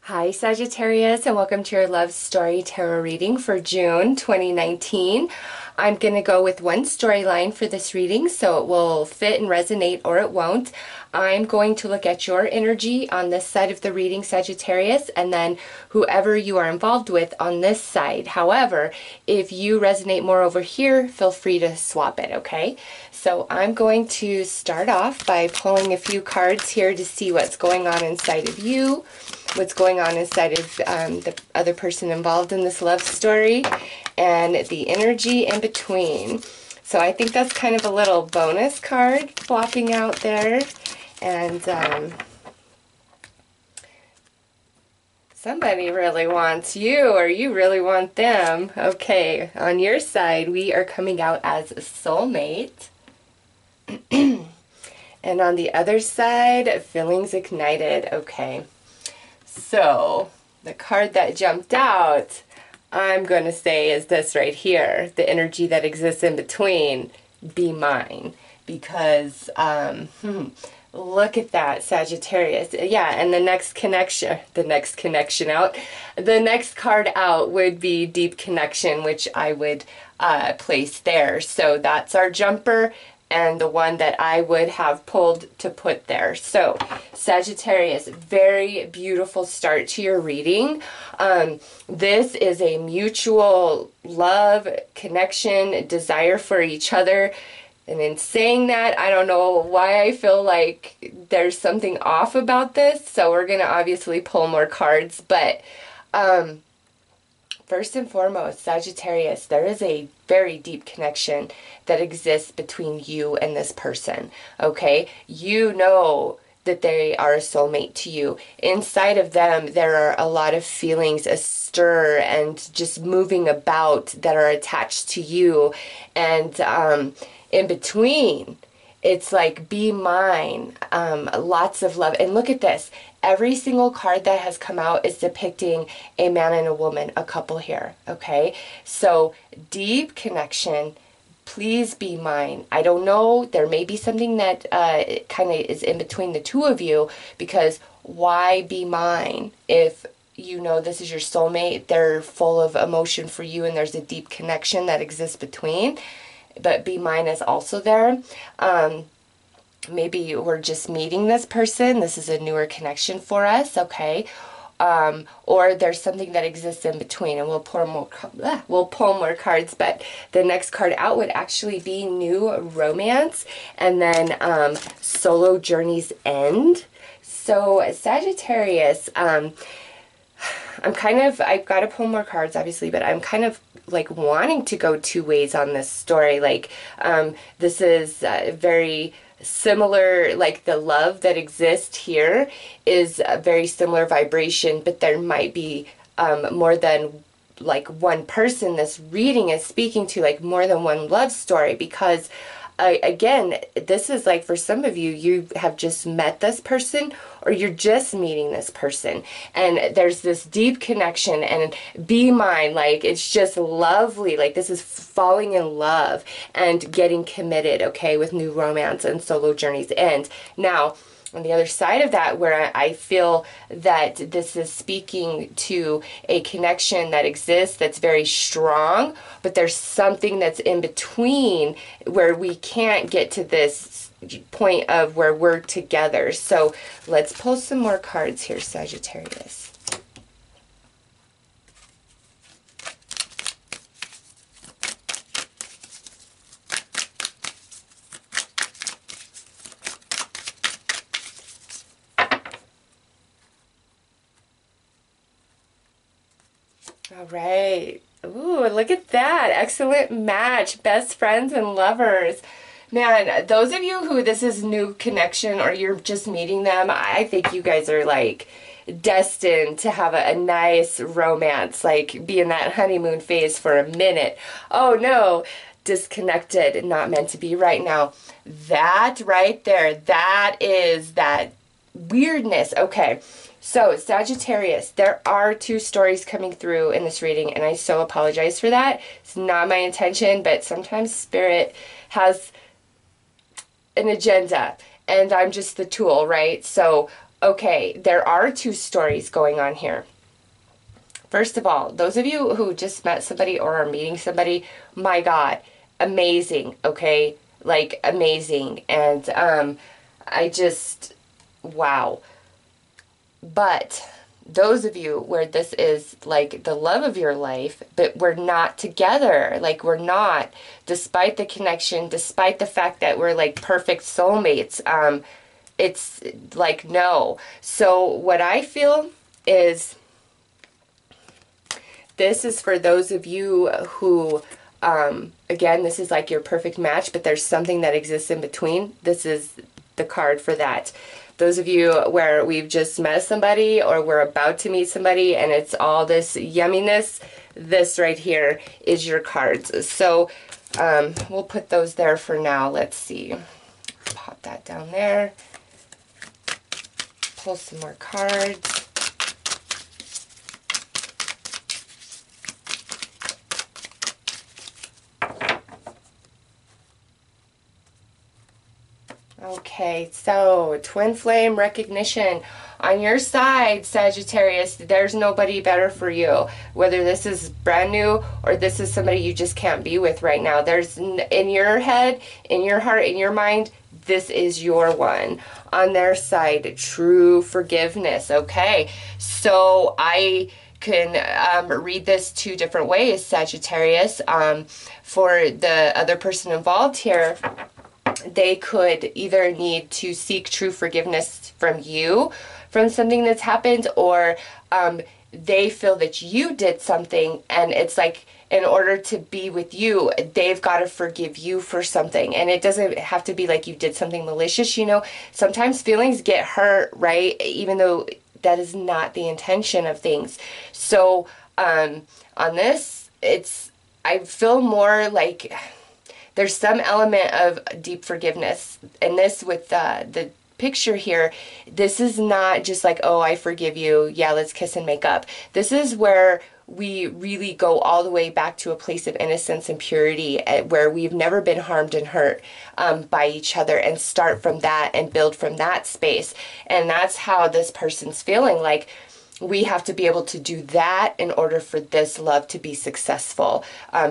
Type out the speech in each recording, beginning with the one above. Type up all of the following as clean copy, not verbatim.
Hi Sagittarius, and welcome to your Love Story Tarot reading for June 2019. I'm going to go with one storyline for this reading, so it will fit and resonate or it won't. I'm going to look at your energy on this side of the reading, Sagittarius, and then whoever you are involved with on this side. However, if you resonate more over here, feel free to swap it, okay? So I'm going to start off by pulling a few cards here to see what's going on inside of you, what's going on inside of the other person involved in this love story, and the energy in between. So I think that's kind of a little bonus card flopping out there. And somebody really wants you, or you really want them. Okay, on your side, we are coming out as a soulmate. And on the other side, feelings ignited. Okay. So, the card that jumped out, I'm going to say, is this right here. The energy that exists in between, be mine. Because, look at that, Sagittarius. Yeah, and the next card out would be deep connection, which I would place there. So that's our jumper, and the one that I would have pulled to put there. So, Sagittarius, very beautiful start to your reading. This is a mutual love, connection, desire for each other. And in saying that, I don't know why I feel like there's something off about this. So we're going to obviously pull more cards. But first and foremost, Sagittarius, there is a very deep connection that exists between you and this person, okay? You know that they are a soulmate to you. Inside of them, there are a lot of feelings astir and just moving about that are attached to you. And in between, it's like, be mine, lots of love. And look at this. Every single card that has come out is depicting a man and a woman, a couple here, okay? So, deep connection, please be mine. I don't know, there may be something that kind of is in between the two of you, because why be mine if you know this is your soulmate, they're full of emotion for you, and there's a deep connection that exists between, but be mine is also there. Maybe we're just meeting this person. This is a newer connection for us, okay? Or there's something that exists in between, and we'll pull more cards. But the next card out would actually be new romance, and then solo journeys end. So Sagittarius, I've got to pull more cards, obviously, but I'm kind of like wanting to go two ways on this story. Like, this is very similar, like the love that exists here is a very similar vibration, but there might be more than like one person this reading is speaking to, like more than one love story, because again, this is like, for some of you, you have just met this person, or you're just meeting this person, and there's this deep connection, and be mine, like it's just lovely. Like, this is falling in love and getting committed, okay, with new romance and solo journeys end. Now, on the other side of that, where I feel that this is speaking to a connection that exists that's very strong, but there's something that's in between where we can't get to this point of where we're together. So let's pull some more cards here, Sagittarius. All right. Ooh, look at that. Excellent match. Best friends and lovers. Man, those of you who this is new connection, or you're just meeting them, I think you guys are like destined to have a nice romance, like be in that honeymoon phase for a minute. Oh no, disconnected, not meant to be right now. That right there, that is that weirdness. Okay. So, Sagittarius, there are two stories coming through in this reading, and I so apologize for that. It's not my intention, but sometimes Spirit has an agenda, and I'm just the tool, right? So, Okay, there are two stories going on here. First of all, those of you who just met somebody or are meeting somebody, my God, amazing, okay? Like, amazing. And I just, wow. But those of you where this is like the love of your life, but we're not together, like we're not, despite the connection, despite the fact that we're like perfect soulmates, it's like, no. So what I feel is, this is for those of you who, again, this is like your perfect match, but there's something that exists in between. This is the card for that. Those of you where we've just met somebody or we're about to meet somebody and it's all this yumminess, this right here is your cards. So we'll put those there for now. Let's see. Pop that down there. Pull some more cards. Okay, so twin flame recognition. On your side, Sagittarius, there's nobody better for you. Whether this is brand new or this is somebody you just can't be with right now. There's, in your head, in your heart, in your mind, this is your one. On their side, true forgiveness. Okay, so I can read this two different ways, Sagittarius. For the other person involved here, they could either need to seek true forgiveness from you from something that's happened, or they feel that you did something and it's like, in order to be with you, they've got to forgive you for something. And it doesn't have to be like you did something malicious, you know. Sometimes feelings get hurt, right? Even though that is not the intention of things. So on this, I feel more like there's some element of deep forgiveness. And this with the picture here, this is not just like, oh, I forgive you, yeah, let's kiss and make up. This is where we really go all the way back to a place of innocence and purity, where we've never been harmed and hurt by each other, and start from that and build from that space. And that's how this person's feeling. Like, we have to be able to do that in order for this love to be successful,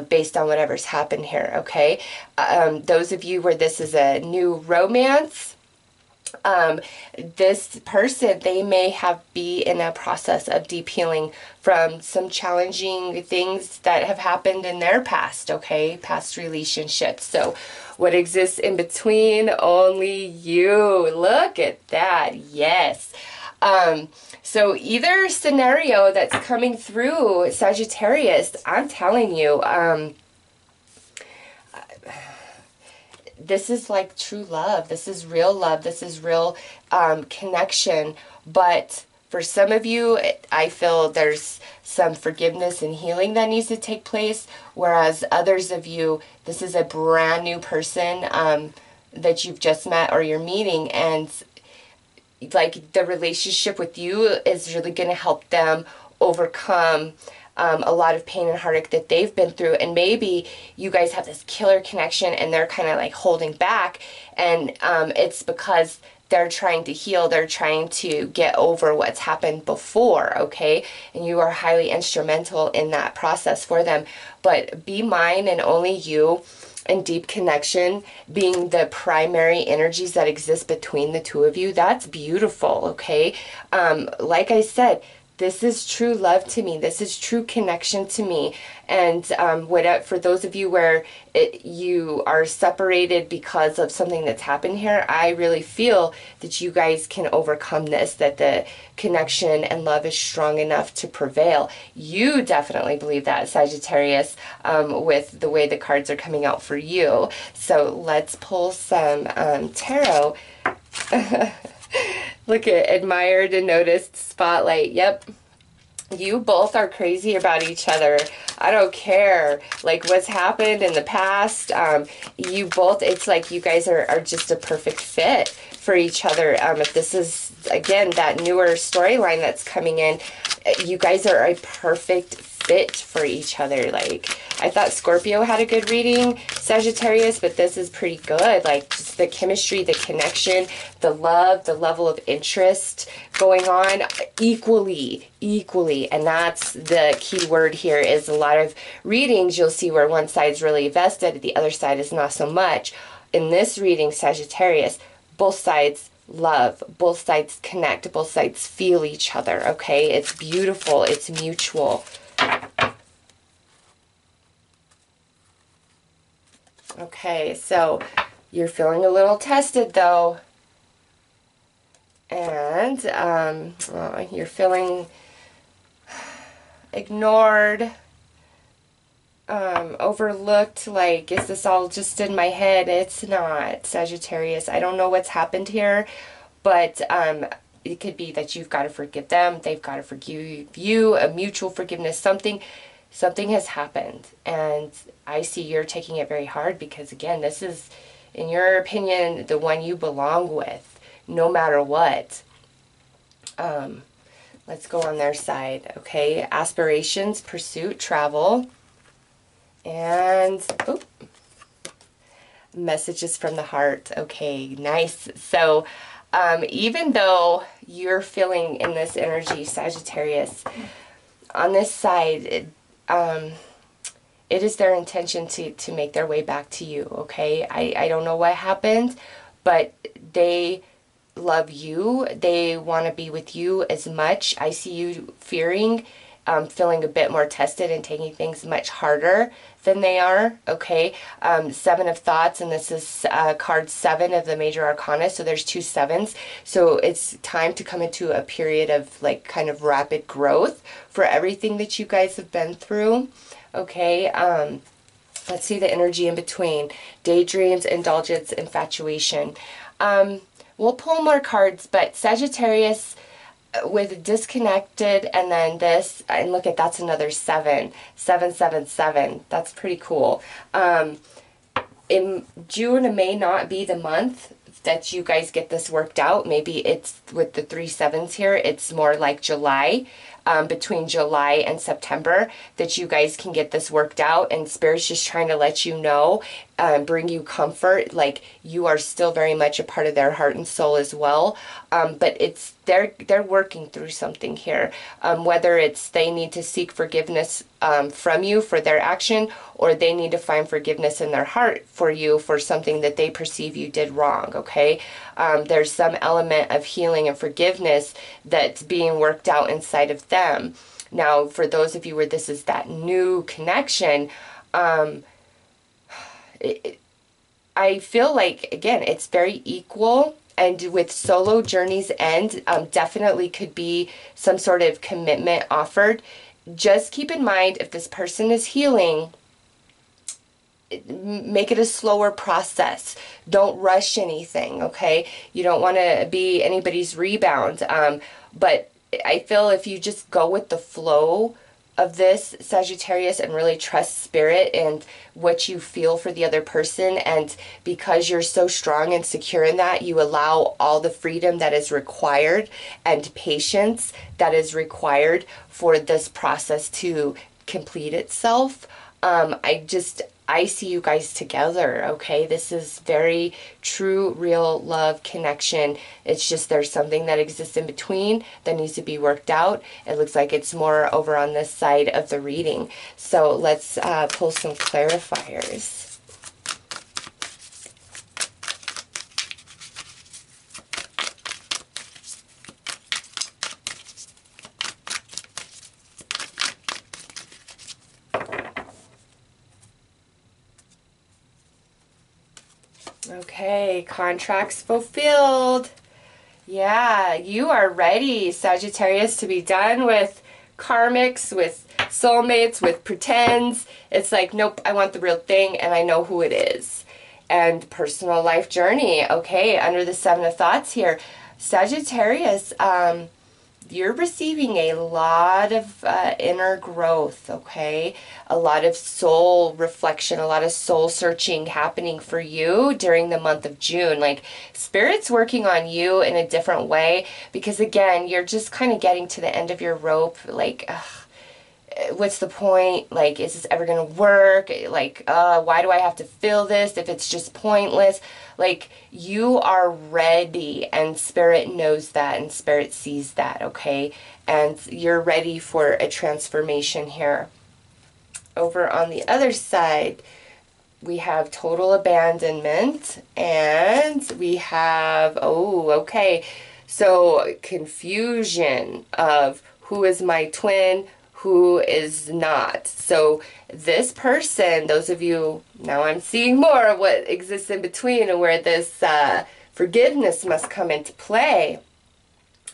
based on whatever's happened here, okay? Those of you where this is a new romance, this person, they may be in a process of deep healing from some challenging things that have happened in their past, okay? Past relationships. So what exists in between? Only you. Look at that. Yes. So either scenario that's coming through, Sagittarius, I'm telling you, this is like true love. This is real love. This is real connection. But for some of you, I feel there's some forgiveness and healing that needs to take place. Whereas others of you, this is a brand new person that you've just met or you're meeting. And like, the relationship with you is really going to help them overcome a lot of pain and heartache that they've been through. And maybe you guys have this killer connection and they're kind of like holding back, and it's because they're trying to heal, they're trying to get over what's happened before, okay? And you are highly instrumental in that process for them. But be mine and only you, and deep connection being the primary energies that exist between the two of you. That's beautiful, okay? Like I said, this is true love to me. This is true connection to me. And for those of you where you are separated because of something that's happened here, I really feel that you guys can overcome this, that the connection and love is strong enough to prevail. You definitely believe that, Sagittarius, with the way the cards are coming out for you. So let's pull some tarot. Look at admired and noticed spotlight. Yep. You both are crazy about each other. I don't care like what's happened in the past. You both, it's like you guys are just a perfect fit for each other. If this is, again, that newer storyline that's coming in, you guys are a perfect fit fit for each other. Like, I thought Scorpio had a good reading, Sagittarius, but this is pretty good. Like, just the chemistry, the connection, the love, the level of interest going on equally. And that's the key word here. Is a lot of readings you'll see where one side's really vested, the other side is not so much. In this reading, Sagittarius, both sides love, both sides connect, both sides feel each other, okay? It's beautiful, it's mutual. Okay, so you're feeling a little tested though. And you're feeling ignored, overlooked, like, is this all just in my head? It's not, Sagittarius. I don't know what's happened here, but it could be that you've got to forgive them, they've got to forgive you, a mutual forgiveness, something has happened, and I see you're taking it very hard because, again, this is, in your opinion, the one you belong with, no matter what. Let's go on their side, okay? Aspirations, pursuit, travel, and messages from the heart. Okay, nice. So even though you're feeling in this energy, Sagittarius, on this side, it is their intention to make their way back to you, okay? I don't know what happened, but they love you. They want to be with you as much. I see you fearing, feeling a bit more tested and taking things much harder than they are, okay? Seven of Thoughts, and this is card 7 of the Major Arcana, so there's 2 sevens. So it's time to come into a period of, like, kind of rapid growth for everything that you guys have been through, okay? Let's see the energy in between. Daydreams, indulgence, infatuation. We'll pull more cards, but Sagittarius with disconnected, and then this, and look at, that's another 7. 777. That's pretty cool. In June may not be the month that you guys get this worked out. Maybe it's with the 3 sevens here. It's more like July. Between July and September that you guys can get this worked out, and Spirit's just trying to let you know, bring you comfort, like you are still very much a part of their heart and soul as well, but it's they're working through something here, whether it's they need to seek forgiveness from you for their action, or they need to find forgiveness in their heart for you for something that they perceive you did wrong, okay? There's some element of healing and forgiveness that's being worked out inside of them. Now, for those of you where this is that new connection, I feel like, again, it's very equal. And with solo journeys end, definitely could be some sort of commitment offered. Just keep in mind, if this person is healing, make it a slower process. Don't rush anything, okay? You don't want to be anybody's rebound. But I feel if you just go with the flow of this, Sagittarius, and really trust Spirit and what you feel for the other person, and because you're so strong and secure in that, you allow all the freedom that is required and patience that is required for this process to complete itself. I see you guys together, okay? This is very true, real love connection. It's just there's something that exists in between that needs to be worked out. It looks like it's more over on this side of the reading. So let's pull some clarifiers. Okay, contracts fulfilled. Yeah, you are ready, Sagittarius, to be done with karmics, with soulmates, with pretends. It's like, nope, I want the real thing, and I know who it is. And personal life journey. Okay, under the 7 of Thoughts here, Sagittarius, you're receiving a lot of inner growth, okay? A lot of soul reflection, a lot of soul searching happening for you during the month of June. Like, Spirit's working on you in a different way because, again, you're just kind of getting to the end of your rope. Like, what's the point? Like, is this ever going to work? Like, why do I have to feel this if it's just pointless? Like, you are ready, and Spirit knows that, and Spirit sees that, okay? And you're ready for a transformation here. Over on the other side, we have total abandonment, and we have, oh, okay, so confusion of who is my twin, who is not. So this person, those of you, now I'm seeing more of what exists in between and where this forgiveness must come into play.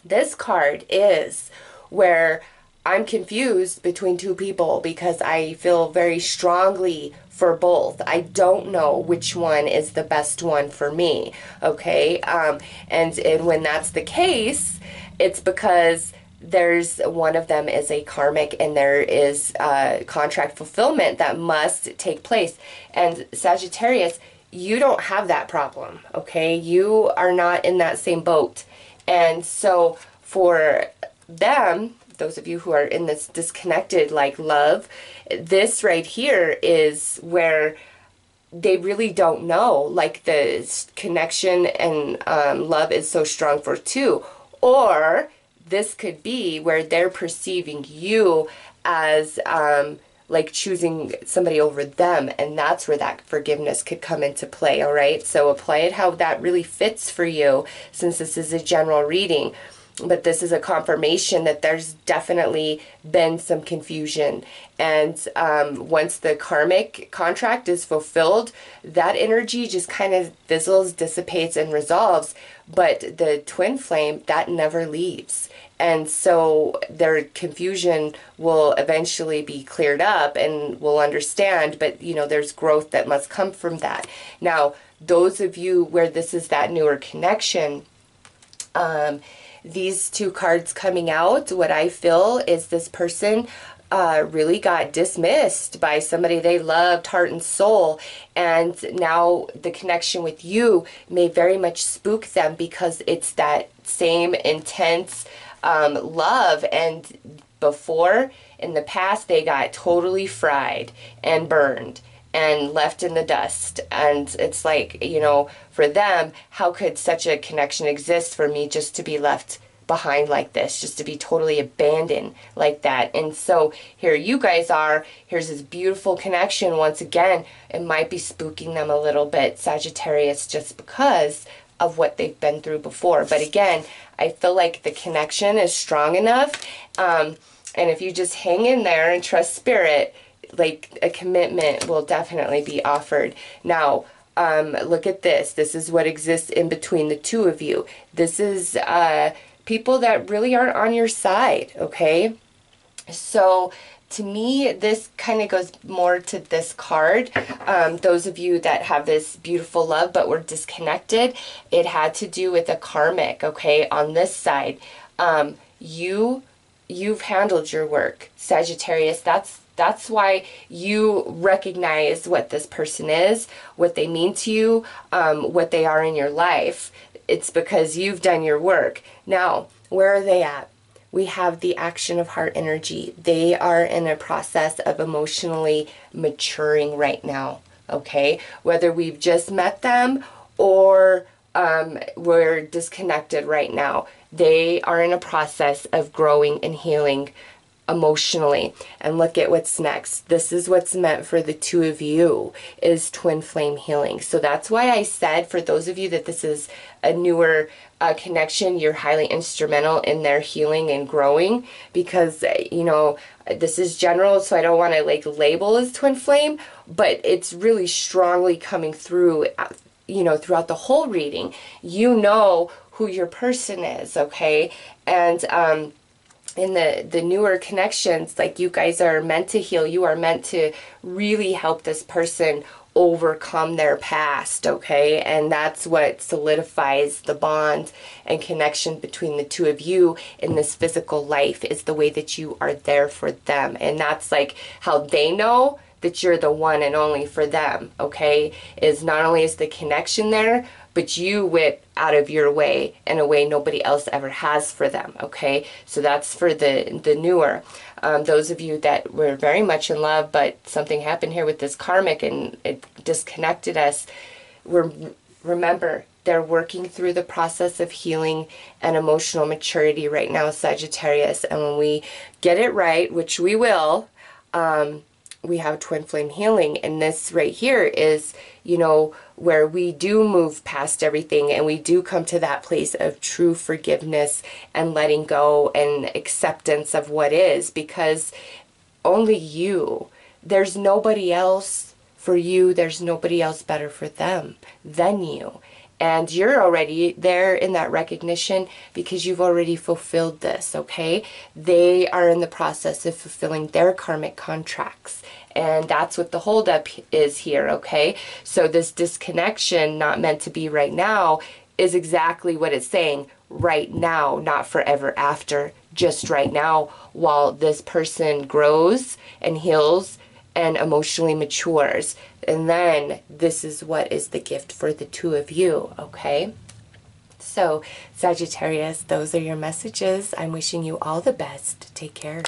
This card is where I'm confused between two people because I feel very strongly for both. I don't know which one is the best one for me, okay? And when that's the case, it's because there's one of them is a karmic, and there is contract fulfillment that must take place. And Sagittarius, you don't have that problem, okay? You are not in that same boat. And so for them, those of you who are in this disconnected like love, this right here is where they really don't know, like the connection and love is so strong for two. Or this could be where they're perceiving you as like choosing somebody over them, and that's where that forgiveness could come into play, all right? So apply it how that really fits for you, since this is a general reading. But this is a confirmation that there's definitely been some confusion. And once the karmic contract is fulfilled, that energy just kind of fizzles, dissipates, and resolves. But the twin flame, that never leaves. And so their confusion will eventually be cleared up and we'll understand. But, you know, there's growth that must come from that. Now, those of you where this is that newer connection, these two cards coming out, what I feel is this person really got dismissed by somebody they loved, heart and soul, and now the connection with you may very much spook them because it's that same intense love. And before, in the past, they got totally fried and burned and left in the dust. And it's like, you know, for them, how could such a connection exist for me just to be left behind like this, just to be totally abandoned like that? And so here you guys are, here's this beautiful connection. Once again, it might be spooking them a little bit, Sagittarius, just because of what they've been through before. But again, I feel like the connection is strong enough. And if you just hang in there and trust Spirit, like a commitment will definitely be offered. Now, look at this. This is what exists in between the two of you. This is people that really aren't on your side, okay? So to me, this kind of goes more to this card. Those of you that have this beautiful love but were disconnected, it had to do with a karmic, okay? On this side, you've handled your work, Sagittarius. That's why you recognize what this person is, what they mean to you, what they are in your life. It's because you've done your work. Now, where are they at? We have the action of heart energy. They are in a process of emotionally maturing right now, okay? Whether we've just met them or we're disconnected right now, they are in a process of growing and healing emotionally. And look at what's next. This is what's meant for the two of you, is twin flame healing. So that's why I said, for those of you that this is a newer connection, you're highly instrumental in their healing and growing, because you know, this is general, so I don't want to like label as twin flame, but it's really strongly coming through, you know, throughout the whole reading. You know who your person is, okay? And in the newer connections, like, you guys are meant to heal. You are meant to really help this person overcome their past, okay? And that's what solidifies the bond and connection between the two of you in this physical life, is the way that you are there for them. And that's like how they know that you're the one and only for them, okay? Is not only is the connection there, but you went out of your way in a way nobody else ever has for them, okay? So that's for the newer. Those of you that were very much in love, but something happened here with this karmic and it disconnected us, remember, they're working through the process of healing and emotional maturity right now, Sagittarius. And when we get it right, which we will, we have twin flame healing. And this right here is, you know, where we do move past everything and we do come to that place of true forgiveness and letting go and acceptance of what is, because only you, there's nobody else for you, there's nobody else better for them than you. And you're already there in that recognition because you've already fulfilled this, okay? They are in the process of fulfilling their karmic contracts. And that's what the holdup is here, okay? So this disconnection, not meant to be right now, is exactly what it's saying. Right now, not forever after. Just right now, while this person grows and heals and emotionally matures. And then this is what is the gift for the two of you, okay? So, Sagittarius, those are your messages. I'm wishing you all the best. Take care.